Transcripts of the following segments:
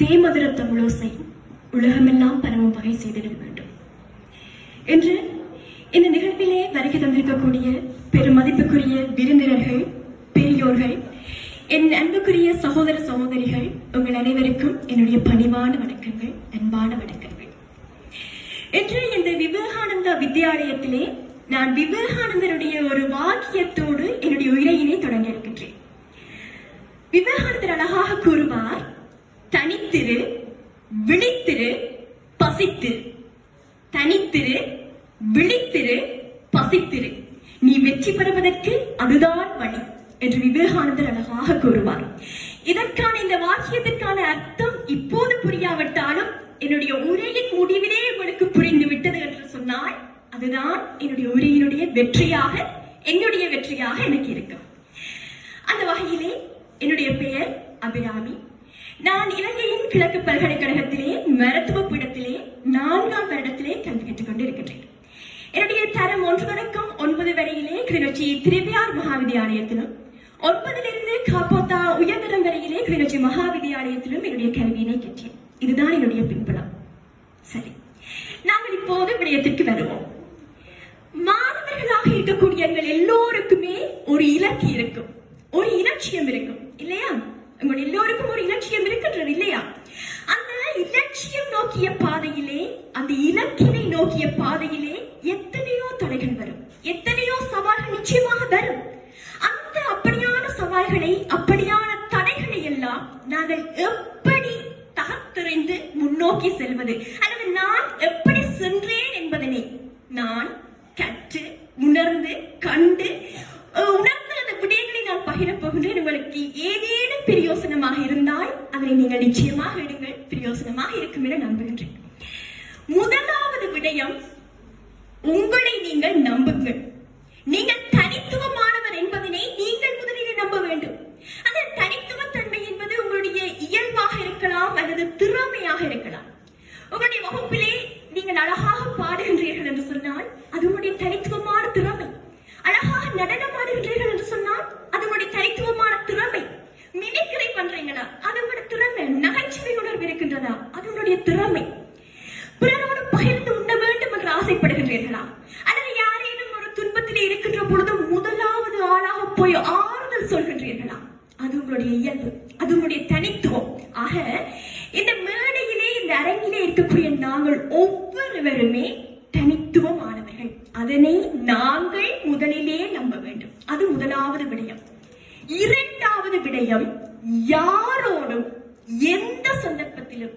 தேமதுர தமிழோசை உலகமெல்லாம் பரவும் வகை செய்திட வேண்டும் என்று இந்த நிகழ்விலே வருகை தந்திருக்கக்கூடிய பெருமதிப்புக்குரிய விருந்தினர்கள், பெரியோர்கள், என் அன்புக்குரிய சகோதர சகோதரிகள், உங்கள் அனைவருக்கும் என்னுடைய பணிவான வணக்கங்கள், அன்பான வணக்கங்கள். என்று இந்த விவேகானந்தா வித்யாலயத்திலே நான் விவேகானந்தருடைய ஒரு வாக்கியத்தோடு என்னுடைய உரையினை தொடங்க இருக்கின்றேன். விவேகானந்தர் அழகாக கூறுவார், தனித்திரு, விழித்திரு, பசித்திரு. தனித்திரு, விழித்திரு, பசித்திரு. நீ வெற்றி பெறுவதற்கு அதுதான் வழி என்று விவேகானந்தர் அழகாக கூறுவார். இதற்கான இந்த வாக்கியத்திற்கான அர்த்தம் இப்போது புரியாவிட்டாலும் என்னுடைய உரையின் முடிவிலே உங்களுக்கு புரிந்து விட்டது என்று சொன்னால் அதுதான் என்னுடைய உரையினுடைய வெற்றியாக, என்னுடைய வெற்றியாக எனக்கு இருக்கும். அந்த வகையிலே என்னுடைய பெயர் அபிராமி. நான் இலங்கையின் கிழக்கு பல்கலைக்கழகத்திலே மருத்துவ பீடத்திலே 4ஆம் வருடத்திலே கல்வி கற்றுக் கொண்டிருக்கின்றேன். என்னுடைய தரம் 1 தொடக்கம் 9 வரையிலே கிளிநொச்சி திருவியார் மகாவித்யாலயத்திலும், 9லிருந்து காப்போத்தா உயர்தரம் வரையிலே கிளிநொச்சி மகாவித்யாலயத்திலும் என்னுடைய கல்வியினை கற்றேன். இதுதான் என்னுடைய பின்புலம். சரி, நாங்கள் இப்போது விடயத்திற்கு வருவோம். மாணவர்களாக இருக்கக்கூடிய எங்கள் எல்லோருக்குமே ஒரு இலக்கு இருக்கும், ஒரு இலட்சியம் இருக்கும் இல்லையா? உங்கள் எல்லோருக்கும் ஒரு இலட்சியம் இருக்கின்றது இல்லையா? அந்த இலட்சியம் நோக்கிய பாதையிலே, அந்த இலக்கினை நோக்கிய பாதையிலே எத்தனையோ தடைகள் வரும், எத்தனையோ சவால்கள் நிச்சயமாக வரும். அந்த அப்படியான சவால்களை, அப்படியான தடைகளை எல்லாம் நாங்கள் எப்படி தகர்த்தெறிந்து முன்னோக்கி செல்வது, அல்லது நான் எப்படி சென்றேன் என்பதனை நான் கற்று உணர்ந்து கண்டு உணர்ந்து அந்த விடயங்களை நான் பகிரப் போகின்றேன். உங்களுக்கு ஏதேனும் பிரயோசனமாக இருந்தால் அதனை நீங்கள் நிச்சயமாக எடுங்கள், பிரயோசனமாக இருக்கும் என நம்புகின்றேன். முதலாவது விடயம், உங்களை நீங்கள் நம்புங்கள். நீங்கள் தனித்துவமானவர் என்பதனை நீங்கள் முதலில் நம்ப வேண்டும். அந்த தனித்துவத்தன்மை என்பது உங்களுடைய இயல்பாக இருக்கலாம் அல்லது திறமையாக இருக்கலாம். உங்களுடைய வகுப்பிலே நீங்கள் அழகாக பாடுகின்றீர்கள் என்று சொன்னால் அது உங்களுடைய தனித்துவமான திறமை. அழகாக நடனம் ஆடுகின்றீர்கள் என்று சொன்னால் அது உங்களுடைய தனித்துவமான திறமை. மிமிக்ரி பண்றீங்களா, அது உங்களுடைய திறமை. நகைச்சுவை உணர்வு இருக்கின்றதா, அது உங்களுடைய திறமை. பிறரோடு பகிர்ந்து உண்ண வேண்டும் என்று ஆசைப்படுகின்றீர்களா, அல்லது யாரேனும் ஒரு துன்பத்திலே இருக்கின்ற பொழுது முதலாவது ஆளாக போய் ஆறுதல் சொல்கின்றீர்களா, அது உங்களுடைய இயல்பு, அது உங்களுடைய தனித்துவம். ஆக இந்த மேடையிலே, இந்த அரங்கிலே இருக்கக்கூடிய நாங்கள் ஒவ்வொருவருமே தனித்துவமானவர்கள். அதனை நாங்கள் முதலிலே நம்ப வேண்டும். அது முதலாவது விடயம். இரண்டாவது விடயம், யாரோடும் எந்த சந்தர்ப்பத்திலும்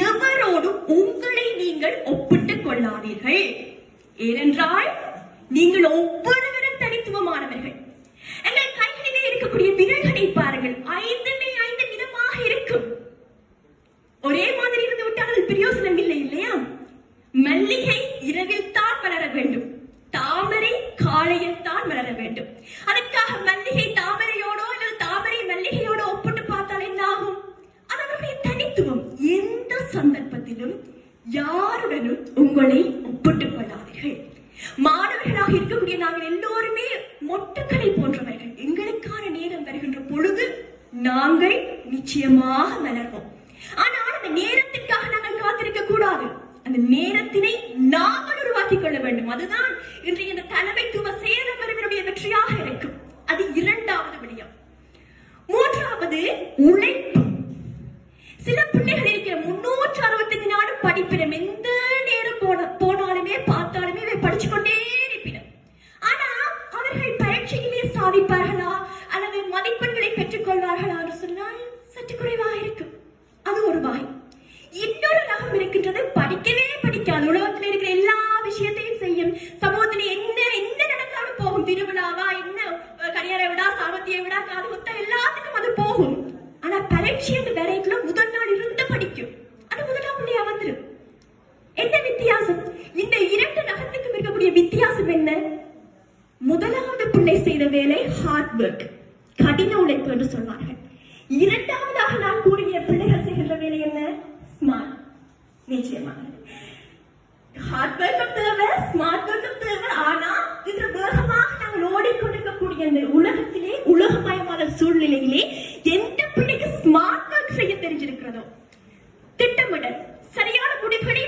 எவரோடும் உங்களை நீங்கள் ஒப்பிட்டுக் கொள்ளாதீர்கள். ஏனென்றால் நீங்கள் ஒவ்வொருவரும் தனித்துவமானவர்கள். எங்கள் கைகளிலே இருக்கக்கூடிய விரல்களை பாருங்கள், 5 விதமாக இருக்கும். ஒரே மாதிரி இருந்து விட்டால் அது பிரயோசனம் இல்லை இல்லையா? மல்லிகை இரவில் தான் மலர வேண்டும், தாமரை காலையில் தான் மலர வேண்டும். அதற்காக மல்லிகை தாமரையோடோ அல்லது தாமரை மல்லிகையோட ஒப்பிட்டு பார்த்தால் என்ன ஆகும்? அது அவருடைய தனித்துவம். எந்த சந்தர்ப்பத்திலும் யாருடனும் உங்களை ஒப்பிட்டுக் கொள்ளாதீர்கள். மாணவர்களாக இருக்கக்கூடிய நாங்கள் எல்லோருமே மொட்டுக்களை போன்றவர்கள். எங்களுக்கான நேரம் வருகின்ற பொழுது நாங்கள் நிச்சயமாக மலர்வோம். ஆனால் அந்த நேரத்திற்காக நாங்கள் காத்திருக்க கூடாது. அந்த நேரத்தினை நாங்கள் உருவாக்கிக் கொள்ள வேண்டும். அதுதான் இன்றைய இந்த தலைமைத்துவ சேரவருவனுடைய வெற்றியாக இருக்கும். அது இரண்டாவது விடயம். மூன்றாவது, உழைப்பு. சில பிள்ளைகள் இருக்கிற 365 நாளும் படிப்பினம், எந்த நேரம் போனாலுமே பார்த்தாலுமே படிச்சு கொண்டே இருப்பினர். ஆனா அவர்கள் பரீட்சையிலே சாதிப்பார்களா அல்லது மதிப்பெண்களை பெற்றுக் கொள்வார்களா என்று சொன்னால் சற்று குறைவாக இருக்கும். அது ஒரு வகை. இன்னொரு ரகம் இருக்கின்றது, படிக்கவே படிக்காது. உலகத்தில் இருக்கிற எல்லா விஷயத்தையும் செய்யும். சமூகத்தில் என்ன நடந்தாலும் போகும். திருவிழாவா, என்ன கல்யாண விடா, சாமத்திய விடா, காது குத்தம், எல்லாத்துக்கும் அது போகும். ஆனா பரீட்சை வரைக்குள்ள முதல் நாள் இருந்து படிக்கும். அது முதலாம் பிள்ளையா வந்துடும். என்ன வித்தியாசம்? இந்த 2 ரகத்துக்கும் இருக்கக்கூடிய வித்தியாசம் என்ன? முதலாவது பிள்ளை செய்த வேலை ஹார்ட் ஒர்க், கடின உழைப்பு என்று சொல்வார்கள். இரண்டாவதாக நான் கூறிய பிள்ளைகள் செய்கின்ற வேலை என்ன? ஸ்மார்ட். நிச்சயமாக ஹார்ட் ஒர்க்கும் தேவை, ஸ்மார்ட் ஒர்க்கும் தேவை. ஆனா இன்று வேகமாக நாங்கள் ஓடிக்கொண்டிருக்கக்கூடிய இந்த உலகத்திலே, உலகமயமான சூழ்நிலையிலே எந்த பிள்ளைக்கு ஸ்மார்ட் ஒர்க் செய்ய தெரிஞ்சிருக்கிறதோ, முடிவுகளை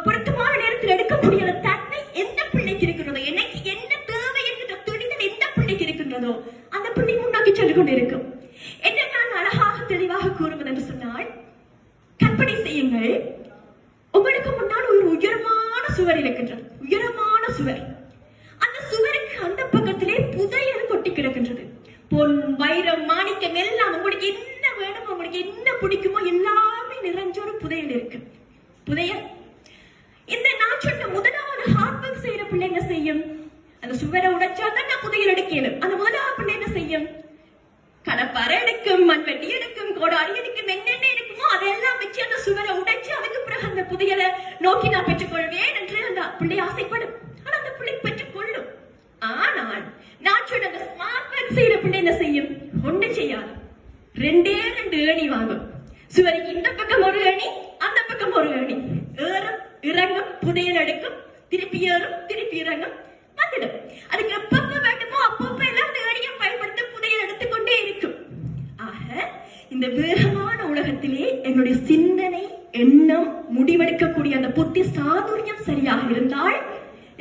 பொருத்தமான நேரத்தில் எடுக்கக்கூடிய தன்மை எந்த பிள்ளைக்கு இருக்கிறதோ, எனக்கு என்ன தேவை என்கிற துணிதல் எந்த பிள்ளைக்கு இருக்கின்றதோ அந்த பிள்ளை முன்னோக்கி சென்று கொண்டிருக்கும். என்ன நான் அழகாக தெளிவாக கூறுவது என்று சொன்னால், கற்பனை செய்யுங்கள், உங்களுக்கு முன்னால் ஒரு உயரமான சுவர் இருக்கின்றது. உயரமான சுவர். அந்த சுவருக்கு அந்த பக்கத்திலே புதையல் கொட்டி கிடக்கின்றது. பொன், வைரம், மாணிக்கம் எல்லாம் உங்களுக்கு என்ன வேணுமோ, உங்களுக்கு என்ன பிடிக்குமோ எல்லாமே நிறைஞ்ச ஒரு புதையல் இருக்கு. புதையல். இந்த நான் சொன்ன முதலாவது ஹார்ட் ஒர்க் செய்யற பிள்ளை என்ன செய்யும்? அந்த சுவரை உடைச்சா தான் நான் புதையல் எடுக்கணும். அந்த முதலாவது பிள்ளை என்ன செய்யும்? கடப்பாறை எடுக்கும், மண்வெட்டி எடுக்கும், கோடாரி எடுக்கும், என்னென்ன இருக்குமோ அதெல்லாம் வச்சு அந்த சுவரை உடைச்சு அதுக்கு பிறகு அந்த புதையலை நோக்கி நான் பெற்றுக்கொள்வேன் என்று அந்த பிள்ளை ஆசைப்படும். ஆனா அந்த பிள்ளை பெற்றுக்கொள்ளும். ஆனால் நான் சொன்ன அந்த ஸ்மார்ட் ஒர்க் செய்யற பிள்ளை என்ன செய்யும்? ஒன்று செய்யாது. ரெண்டு ஏணி வாங்கும். சுவருக்கு இந்த பக்கம் ஒரு ஏணி, அந்த பக்கம் ஒரு ஏணி. ஏறும், இறங்கும், புதையல் எடுக்கும், திருப்பி ஏறும், திருப்பி இறங்கும், வந்துடும். அதுக்கு எப்பப்ப வேண்டுமோ அப்பப்ப எல்லாம் அந்த ஏணியை பயன்படுத்த புதையல் எடுத்துக்கொண்டே இருக்கும். ஆக இந்த வேகமான உலகத்திலே என்னுடைய சிந்தனை, எண்ணம், முடிவெடுக்கக்கூடிய அந்த புத்தி சாதுரியம் சரியாக இருந்தால்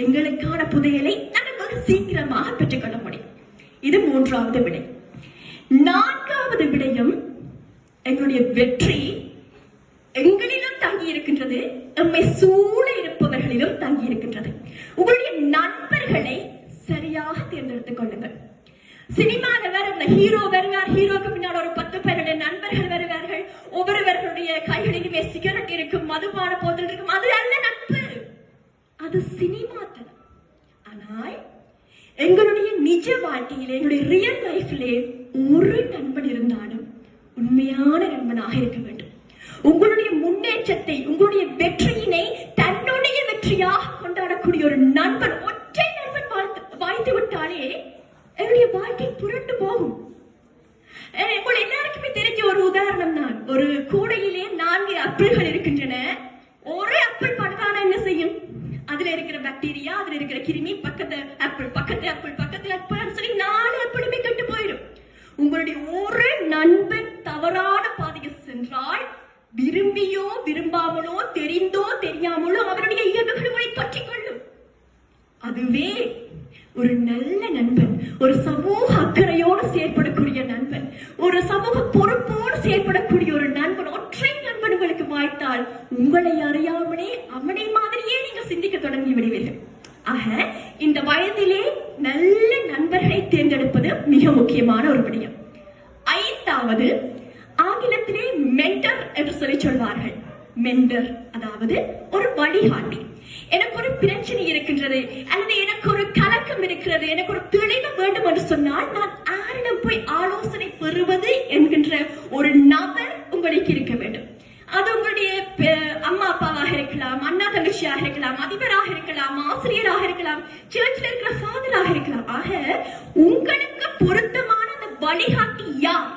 எங்களுக்கான புதையலை நாங்கள் சீக்கிரமாக பெற்றுக்கொள்ள முடியும். இது மூன்றாவது விடை. நான்காவது விடயம், எங்களுடைய வெற்றி எங்களிலும் தங்கி இருக்கின்றது, நம்மை சூழ இருப்பவர்களிலும் தங்கி இருக்கின்றது. உங்களுடைய நண்பர்களை சரியாக தேர்ந்தெடுத்துக் கொள்ளுங்கள். சினிமால வேற ஹீரோ வருவார், ஹீரோக்கு பின்னால் ஒரு 10 பேருடைய நண்பர்கள் வருவார்கள். ஒவ்வொருவர்களுடைய கைகளிலுமே சிகரெட் இருக்கும், மதுபான போதல் இருக்கும். அது அல்ல நட்பு, அது சினிமா தனம். ஆனால் எங்களுடைய நிஜ வாழ்க்கையிலே, என்னுடைய ரியல் லைஃபிலே ஒரு நண்பன் இருந்தாலும் உண்மையான நண்பனாக இருக்க வேண்டும். உங்களுடைய முன்னேற்றத்தை, உங்களுடைய வெற்றியினை தன்னுடைய வெற்றியாக கொண்டாடக்கூடிய ஒரு நண்பன், ஒற்றை நண்பன் வாய்த்து விட்டாலே என்னுடைய வாழ்க்கை புரண்டு போகும். உங்கள் எல்லாருக்குமே தெரிஞ்ச ஒரு உதாரணம் தான். ஒரு கூடையிலே 4 ஆப்பிள்கள் இருக்கின்றன. ஒரு ஆப்பிள் படுதான என்ன செய்யும்? அதுல இருக்கிற பாக்டீரியா, அதுல இருக்கிற கிருமி, பக்கத்து ஆப்பிள், பக்கத்து ஆப்பிள், பக்கத்து ஆப்பிள் சொல்லி 4 ஆப்பிளுமே கெட்டு போயிடும். உங்களுடைய ஒரு நண்பன் தவறான பாதைக்கு சென்றால் விரும்பியோ விரும்பாமலோ, தெரிந்தோ தெரியாமலோ அவருடைய இயல்புகளை பற்றிக் கொள்ளும். அதுவே ஒரு நல்ல நண்பன், ஒரு சமூக அக்கறையோடு செயற்படக்கூடிய நண்பன், ஒரு சமூக பொறுப்போடு செயற்படக்கூடிய ஒரு நண்பன், ஒற்றை நண்பன் உங்களுக்கு வாய்த்தால் உங்களை அறியாமலே அவனை மாதிரியே நீங்க சிந்திக்க தொடங்கி விடுவீர்கள். ஆக இந்த வயதிலே நல்ல நண்பர்களை தேர்ந்தெடுப்பது மிக முக்கியமான ஒரு விடயம். ஐந்தாவது, ஆங்கிலத்திலே மென்டர் என்று சொல்லி சொல்வார்கள். மென்டர் அதாவது ஒரு வழிகாட்டி. எனக்கு ஒரு பிரச்சனை இருக்கின்றது, அல்லது எனக்கு ஒரு கலக்கம் இருக்கிறது, எனக்கு ஒரு தெளிவு வேண்டும் என்று சொன்னால் நான் யாரிடம் போய் ஆலோசனை பெறுவது என்கின்ற ஒரு நபர் உங்களுக்கு இருக்க வேண்டும். அது உங்களுடைய அம்மா அப்பாவாக இருக்கலாம், அண்ணா தங்கச்சியாக இருக்கலாம், அதிபராக இருக்கலாம், ஆசிரியராக இருக்கலாம், சர்ச்சில் இருக்கிற ஃபாதராக இருக்கலாம். ஆக உங்களுக்கு பொருத்தமான அந்த வழிகாட்டி யார்,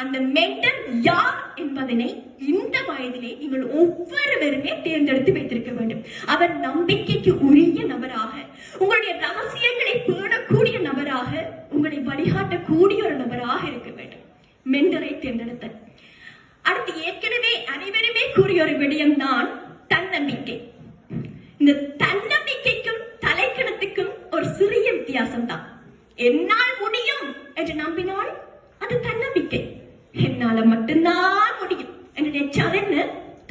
அந்த மென்டர் யார் என்பதனை இந்த வயதிலே நீங்கள் ஒவ்வொருவருமே தேர்ந்தெடுத்து வைத்திருக்க வேண்டும். அவர் நம்பிக்கைக்கு உரிய நபராக, உங்களுடைய ரகசியங்களை பேணக்கூடிய நபராக, உங்களை வழிகாட்டக்கூடிய ஒரு நபராக இருக்க வேண்டும். மென்டரை தேர்ந்தெடுத்த அடுத்து ஏற்கனவே அனைவருமே கூறிய ஒரு விடயம் தான் தன்னம்பிக்கை. இந்த தன்னம்பிக்கைக்கும் தலைக்கணத்துக்கும் ஒரு சிறிய வித்தியாசம் தான். என்னால் முடியும் என்று நம்பினால் அது தன்னம்பிக்கை. என்னால மட்டும்தான் முடியும் என்று நினைச்சாது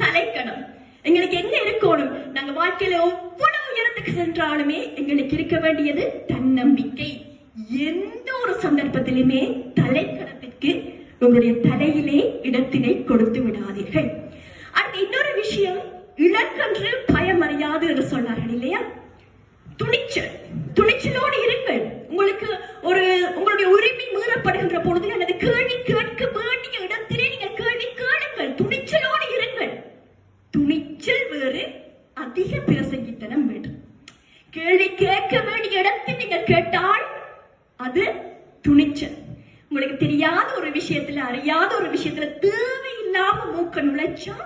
தலைக்கணம். எங்களுக்கு என்ன இருக்கணும்? நாங்க வாழ்க்கையில ஒவ்வொரு உயரத்துக்கு சென்றாலுமே எங்களுக்கு இருக்க வேண்டியது தன்னம்பிக்கை. எந்த ஒரு சந்தர்ப்பத்திலுமே தலைக்கணத்திற்கு உங்களுடைய தலையிலே இடத்தினை கொடுத்து விடாதீர்கள். அடுத்து இன்னொரு விஷயம், இலக்கன்று பயம் அறியாது என்று சொன்னார்கள் இல்லையா? துணிச்சல், துணிச்சலோடு இருங்கள். உங்களுக்கு உங்களுடைய உரிமை மீறப்படுகின்ற பொழுது அல்லது கேள்வி கேட்க வேண்டிய இடத்திலே நீங்கள் கேள்வி கேளுங்கள். துணிச்சலோடு இருங்கள். துணிச்சல் வேறு, அதிக பிரசங்கித்தனம் வேண்டும். கேள்வி கேட்க வேண்டிய இடத்தில் நீங்கள் கேட்டால் அது துணிச்சல். உங்களுக்கு தெரியாத ஒரு விஷயத்துல, அறியாத ஒரு விஷயத்துல தேவையில்லாம மூக்க நுழைச்சா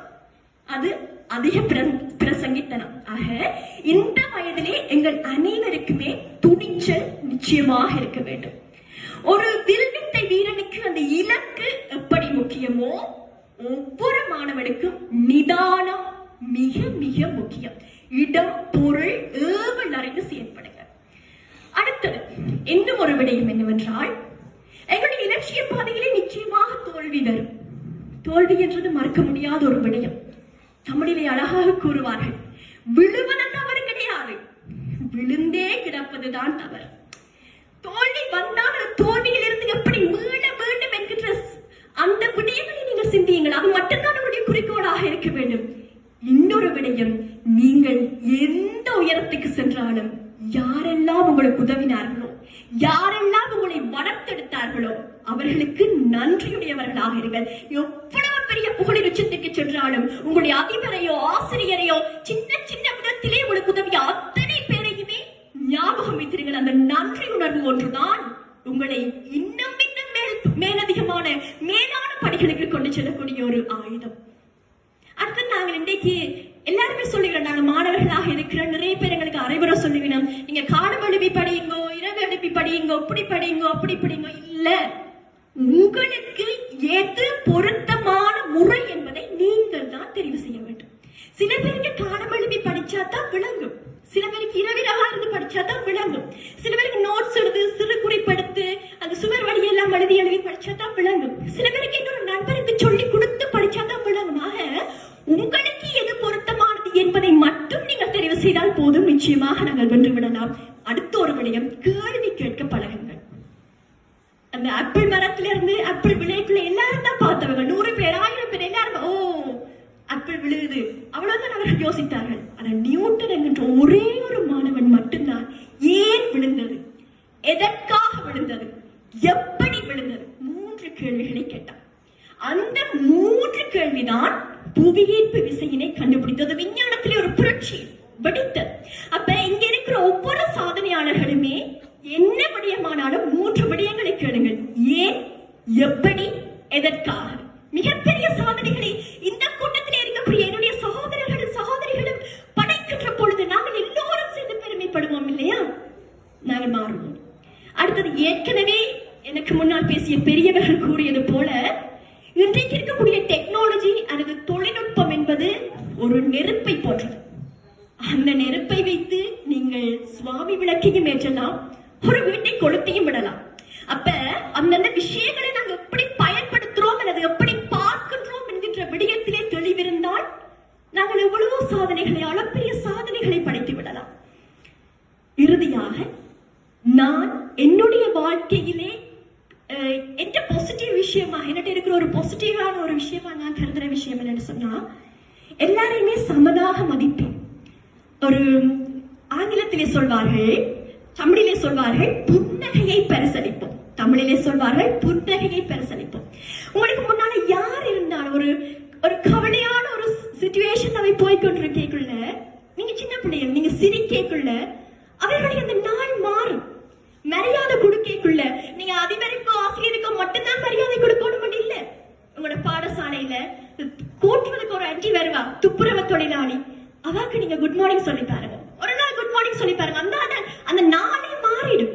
அது அதிக பிரசங்கித்தனம். ஆக இந்த வயதிலே எங்கள் அனைவருக்குமே துணிச்சல் நிச்சயமாக இருக்க வேண்டும். ஒரு வில்வித்தை வீரனுக்கு அந்த இலக்கு எப்படி முக்கியமோ ஒவ்வொரு மாணவனுக்கும் நிதானம், மிக மிக முக்கியம். இடம் பொருள் ஏவல் அறிந்து செயல்படுங்க. அடுத்தது இன்னும் ஒரு விடயம் என்னவென்றால், எங்களுடைய இலட்சிய பாதையிலே நிச்சயமாக தோல்வி வரும். தோல்வி என்றது மறக்க முடியாத ஒரு விடயம். தமிழிலே அழகாக கூறுவார்கள், விழுவது தவறு கிடையாது, விழுந்தே கிடப்பதுதான் தவறு. தோல்வி வந்தால் அந்த தோல்வியில் இருந்து எப்படி மீள வேண்டும் என்கின்ற அந்த விடயங்களை நீங்கள் சிந்தியுங்கள். அது மட்டும்தான் நம்முடைய குறிக்கோளாக இருக்க வேண்டும். இன்னொரு விடயம், நீங்கள் எந்த உயரத்துக்கு சென்றாலும் யாரெல்லாம் உங்களுக்கு உதவினார்களோ, யாரெல்லாம் உங்களை வளர்த்தெடுத்தார்களோ அவர்களுக்கு நன்றியுடையவர்களாக இருங்கள். எவ்வளவு பெரிய புகழ் உச்சத்துக்கு சென்றாலும் உங்களுடைய அதிபரையோ ஆசிரியரையோ சின்ன சின்ன விதத்திலே உங்களுக்கு உதவிய அத்தனை பேரையுமே ஞாபகம் வைத்திருங்கள். அந்த நன்றி உணர்வு ஒன்றுதான் உங்களை இன்னும் மேலதிகமான மேலான படிகளுக்கு கொண்டு செல்லக்கூடிய ஒரு ஆயுதம். அடுத்து நாங்கள் இன்றைக்கு எல்லாருமே சொல்லுகிறோம், நாங்கள் மாணவர்களாக இருக்கிற நிறைய பேர் எங்களுக்கு அறிவுரை சொல்லுவினோம், நீங்க காலம் எழுப்பி படியுங்கோ, இரவு எழுப்பி படியுங்கோ, இப்படி படியுங்கோ, அப்படி படியுங்கோ. இல்ல, உங்களுக்கு எது பொருத்தமான முறை என்பதை நீங்கள் தான் தெரிவு செய்ய வேண்டும். சில பேருக்கு காலம் எழுப்பி படிச்சாதான் விளங்கும், சில பேருக்கு இரவிரவா இருந்து படிச்சாதான் விளங்கும், சில பேருக்கு நோட்ஸ் எடுத்து சிறு குறிப்பெடுத்து அந்த சுவர் வழியெல்லாம் எழுதி படிச்சாதான் விளங்கும், சில பேருக்கு இன்னொரு நண்பருக்கு சொல்லி கொடுத்து படிச்சாதான் விளங்கும். ஆக உங்களுக்கு எது பொருத்தமானது என்பதை மட்டும் நீங்கள் தெரிவு செய்தால் போதும், நிச்சயமாக நாங்கள் வென்று விடலாம். அடுத்த ஒரு விடயம், கேள்வி கேட்க பழகுங்கள். அந்த ஆப்பிள் மரத்திலிருந்து ஆப்பிள் விளைக்குள்ள எல்லாரும் தான் பார்த்தவங்க, 100 பேர் 1000 பேர் எல்லாரும் ஓ ஆப்பிள் விழுது அவ்வளவுதான் அவர்கள் யோசித்தார்கள். ஆனா நியூட்டன் என்கின்ற ஒரே ஒரு மாணவன் மட்டும்தான் ஏன் விழுந்தது, எதற்காக விழுந்தது, எப்படி விழுந்தது, 3 கேள்விகளை கேட்டார். அந்த 3 கேள்விதான் புவியீர்ப்பு விசையினை கண்டுபிடித்தது. விஞ்ஞானத்திலே ஒரு புரட்சி வெடித்தது. அப்ப இங்க இருக்கிற ஒவ்வொரு சாதனையாளர்களுமே என்ன விடயமானாலும் 3 விடயங்களை கேளுங்கள். ஏன், எப்படி, எதற்காக. மிகப்பெரிய சாதனைகளை இந்த கூட்டத்திலே இருக்கக்கூடிய என்னுடைய சகோதரர்களும் சகோதரிகளும் படைக்கின்ற பொழுது நாங்கள் எல்லோரும் சேர்ந்து பெருமைப்படுவோம் இல்லையா? நாங்கள் மாறுவோம். அடுத்தது, ஏற்கனவே எனக்கு முன்னால் பேசிய பெரியவர்கள் கூறியது போல, இன்றைக்கு இருக்கக்கூடிய டெக்னாலஜி அல்லது தொழில்நுட்பம் என்பது ஒரு நெருப்பை போன்றது. அந்த நெருப்பை வைத்து நீங்கள் சுவாமி விளக்கையும் ஏற்றலாம், ஒரு வீட்டை கொளுத்தியும் விடலாம். அப்ப அந்தந்த விஷயங்களை நாங்கள் எப்படி பயன்படுத்துறோம் அல்லது எப்படி பார்க்கின்றோம் என்கின்ற விடயத்திலே தெளிவிருந்தால் நாங்கள் எவ்வளவோ சாதனைகளை, அளப்பெரிய சாதனைகளை படைத்து விடலாம். இறுதியாக, நான் என்னுடைய வாழ்க்கையிலே எந்த பாசிட்டிவ் விஷயமா என்னட்டு இருக்கிற ஒரு பாசிட்டிவான ஒரு விஷயமா நான் கருதுற விஷயம் என்னன்னு சொன்னா, எல்லாரையுமே சமனாக மதிப்பேன். ஒரு ஆங்கிலத்திலே சொல்வார்கள், தமிழிலே சொல்வார்கள் புன்னகையை பரிசளிப்போம். தமிழிலே சொல்வார்கள் புன்னகையை பரிசளிப்போம். உங்களுக்கு முன்னால யார் இருந்தாலும் ஒரு கவலையான ஒரு சிச்சுவேஷன் அவை போய்கொண்டிருக்கேக்குள்ள, நீங்க சின்ன பிள்ளைகள், நீங்க சிரிக்கேக்குள்ள அவர்களுடைய அந்த நாள் மாறும். மரியாதை கொடுக்கக்குள்ள நீங்க அதிபருக்கோ ஆசிரியருக்கோ மட்டும்தான் மரியாதை கொடுக்கணும் இல்ல. உங்களோட பாடசாலையில கூட்டுறதுக்கு ஒரு ஆன்டி வருவா, துப்புரவு தொழிலாளி, அவருக்கு நீங்க குட் மார்னிங் சொல்லி பாருங்க, ஒரு நாள் குட் மார்னிங் சொல்லி பாருங்க, அந்த நாளே மாறிடும்.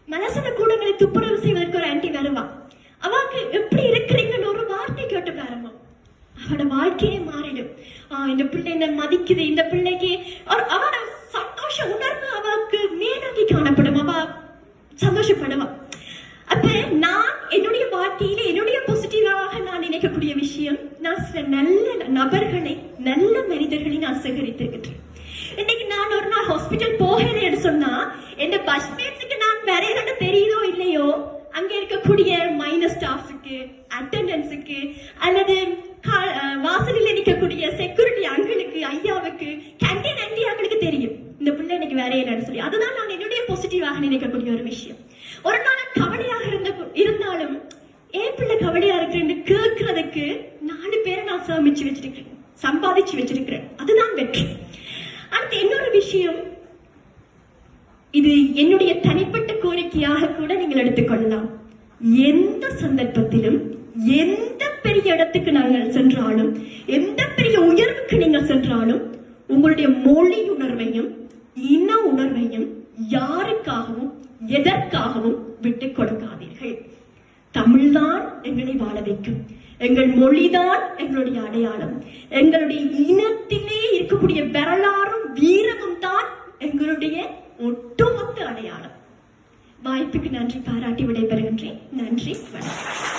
மனசன கூடங்களை துப்புரவு செய்வதற்கு ஒரு ஆன்டி வருவா, அவருக்கு எப்படி இருக்கிறீங்கன்னு ஒரு வார்த்தை கேட்டு பாருங்க, அவனோட வாழ்க்கையே மாறிடும். இந்த பிள்ளை என்ன மதிக்குது, இந்த பிள்ளைக்கு அவனோட சந்தோஷ உணர்வு அவருக்கு மேலாகி காணப்படும், அவ சந்தோஷப்படுவா. அப்ப நான் என்னுடைய வாழ்க்கையில என்னுடைய பாசிட்டிவாக நான் நினைக்கக்கூடிய விஷயம், நான் சில நல்ல நபர்களை, நல்ல மனிதர்களை நான் சேகரித்திருக்கிறேன். இன்னைக்கு நான் ஒரு நாள் ஹாஸ்பிட்டல் போகிறேன்னு சொன்னா, என் பஸ்மேட்ஸுக்கு நான் வரையிறது தெரியுதோ இல்லையோ, அங்க இருக்கக்கூடிய மைனஸ் ஸ்டாஃப்ஸுக்கு, அட்டெண்டன்ஸுக்கு, அல்லது வாசலில் நிற்கக்கூடிய செக்யூரிட்டி அங்கிளுக்கு, ஐயாவுக்கு, கேண்டீன் ஆண்டியாக்களுக்கு தெரியும் இந்த பிள்ளை இன்னைக்கு வரையிலன்னு சொல்லி. அதுதான் நான் என்னுடைய பாசிட்டிவாக நினைக்கக்கூடிய ஒரு விஷயம். ஒரு நாள் கவலையாக இருந்தாலும் ஏன் பிள்ளை கவலையா இருக்குன்னு கேட்கறதுக்கு 4 பேரை நான் சம்பாதிச்சு வச்சிருக்கிறேன். அதுதான் வெற்றி. அடுத்து இன்னொரு விஷயம், இது என்னுடைய தனிப்பட்ட கோரிக்கையாக கூட நீங்கள் எடுத்துக்கொள்ளலாம். எந்த சந்தர்ப்பத்திலும், எந்த பெரிய இடத்துக்கு நாங்கள் சென்றாலும், எந்த பெரிய உயர்வுக்கு நீங்கள் சென்றாலும், உங்களுடைய மொழி உணர்வையும் இன உணர்வையும் யாருக்காகவும் எதற்காகவும் விட்டுக் கொடுக்காதீர்கள். தமிழ்தான் எங்களை வாழ வைக்கும். எங்கள் மொழிதான் எங்களுடைய அடையாளம். எங்களுடைய இனத்திலே இருக்கக்கூடிய வரலாறும் வீரமும் தான் எங்களுடைய ஒட்டுமொத்த அடையாளம். வாய்ப்புக்கு நன்றி பாராட்டி விடைபெறுகின்றேன். நன்றி, வணக்கம்.